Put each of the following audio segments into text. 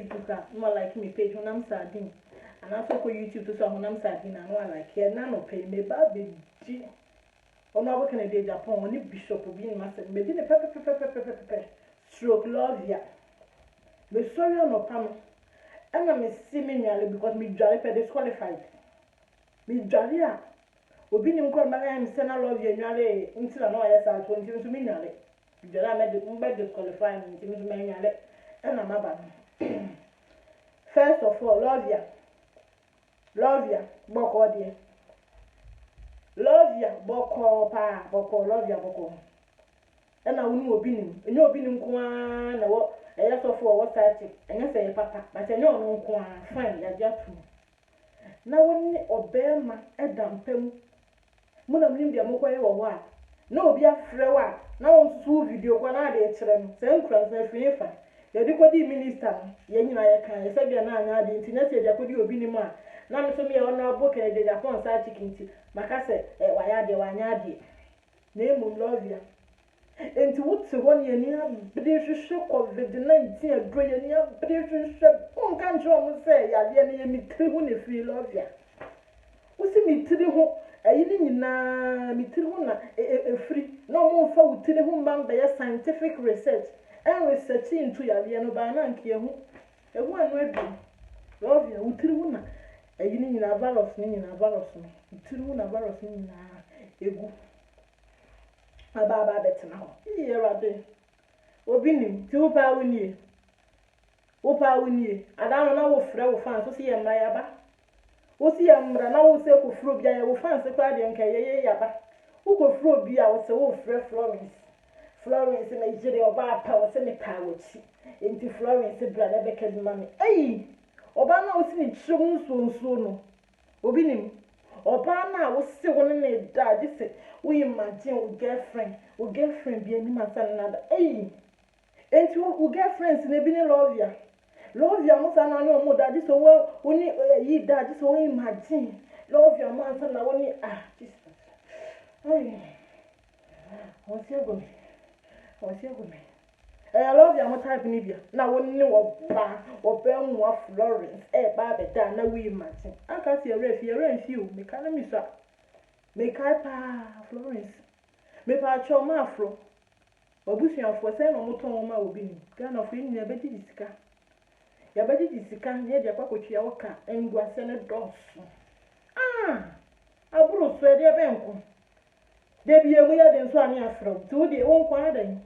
Facebook, no like me page when I'm sardine. And also for YouTube to so when I'm sardine and no like here none of pay me baby. Or now what can I do Japan? Only bishop will be in master. Maybe the pepper. Stroke love ya. Me sorry on no pam. And I'm seemingly because me jolly disqualified. Me jolly. Obi ni nkọ mara am say na love you nwale ntira na oyesa atwo nti so me nwale jara me de mba disqualify me nti me nwale e na maba first of all love ya boko de love ya boko pa boko love ya boko e na wonu obi ni enye obi ni nko a na wo eya so for wo site enye say papa but enye ono nko a fine ya jatu na woni obema edampem muna mnim dia mokwaye wo ho a na obi afre wa na won su video kwa na de kire no se nkura se fifa ya di kodi minister ya nyina ya kan ya sabia na anya de ntinya se dia kodi obi ni mu a na me so me ya ona boke de Japan sa chicken ti maka se wa ya de wa nya de na emu love ya enti wuti won ye ni abde hwehwe covid-19 adro ye ni abde hwehwe on kan jo mu se ya de ni ye mitri hu ne free love ya usi mitri hu ayini nyina mitiri ho na free no mo fa wutiri ho mamba ya scientific research and research into ya bia no ba na nke ehu anu adu love ya wutiri ho na ayini nyina virus ni nyina virus no wutiri ho na virus ni nyina egu aba betena ho iye rade obi nim ti wo pa woni adano na wo frɛ wo fan so se ye mra ya ba wosi ya mra na wo se ko fro bia ya wo fanse kwa de nka ye yaba wo ko fro bia wo se wo frɛ Florence na jire oba apa wo se ne pa wo chi enti Florence bra na be kaduma me oba na wo se ni chum nso no obi nim oba na wo se wo ne da di se wo imagine wo girlfriend bia ni masan na da enti wo girlfriends na bi ne love ya musa na no mo daddy so woni yi daddy so imagine love ya man na woni Jesus what's your go me love ya mo type ni bia na woni wo ba mu Florence ba be da na we imagine aka si refi o me kana mi so me kai pa Florence me pa cho ma afro obusuafo se no mo ton ma obi ni Ghana fo ni be di sika ya badi di sika ne de kwakotwia woka engwase ne dosu aburo so de benko de bi emu ya de nso ani afro tu de wonko adan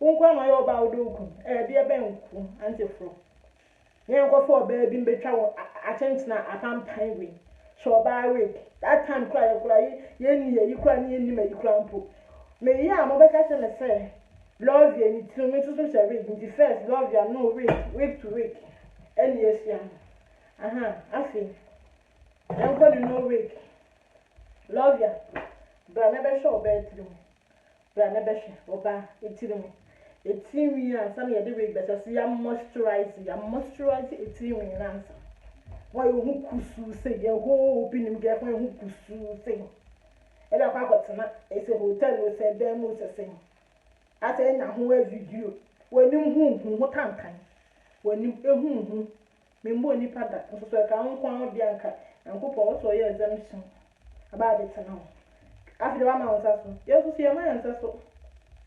wonko ama yo ba odoku de benko antifro ne nko fo ba bi mbetwa wo atentena apampan we so ba we that time kura ye ni ye kura ni ye ni me kura mpo me ya mo be ka se ne se love ye ni tumi so so se week the first love ya no week to week any year afi enko ni no week love ya bra na be show be tirim bra na be show oba etirim etimi ansa na ye de week better so ya moisturize etimi na ansa why you kusu say ye ho obi nim ge fun hu kusu say e da kwa kwatena e say hotel we say dem mo say ata nya ho video wanim hu tankan wanim ehu membo ni pada nso so ka nkwa odi anka nkopo wo so ye exemption aba de tena ho afide wa ma wonsa so ye so ye ma yansa so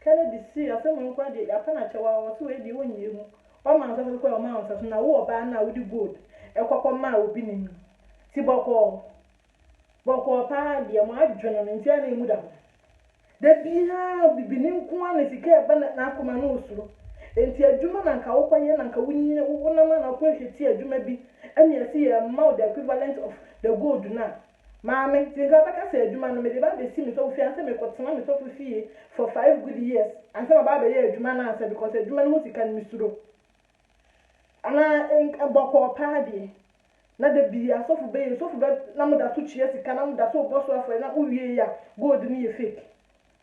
kana di si asem nkwa de apa na chewa wo so we di wonye mu wa ma wonsa so ko ma wonsa so na wo oba na wo di gold ekokọ ma obi ni ti boko pa de mo adwono nti ana emu da da bia bibini nkwa na sika eba na akoma na osuro enti adwuma na nka wokwaye na nka wunye wonama na kwa hweti adwuma bi ene yesi ye ma the equivalent of the gold na maame tinga baka se adwuma no me de ba be si mi so fi anse me kotena me so fi for 5 good years anse ma ba be ye adwuma na anse because adwuma no sika ni misuro ana boko pa de na da bia so fu be na mo da so chie sika na mo da so boso afọ na uwie ya gold ni ye fake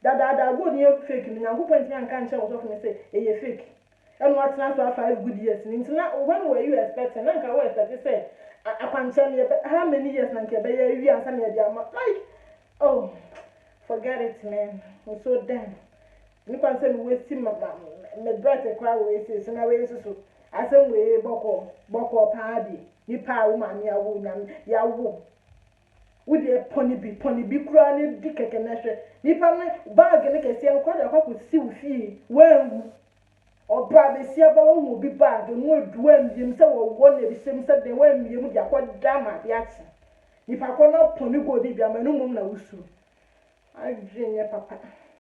da gold ni ye fake ni nyango point yan kan che wo so fu me say e ye fake and what transfer 5 good years ntina when were you expecting na nka we expect say akwanche me how many years na nke be ya wi ansa me dey ama like oh forget it man I'm so damn ni kwan say me waste me breath kwa we say so na we so asem we boko paadi nipa wo ma me awo nyam ya wo wode poni bi kura ne di keke na hwe nipa ne bag ne kese en kwada kwa siw fie wangu oba be sia ba wo bi bag no adu amiem se wo na bi sem se de wamiem di akoda ma bi ati nipa ko na poni go di bi ama no mum na wusu adwenye papa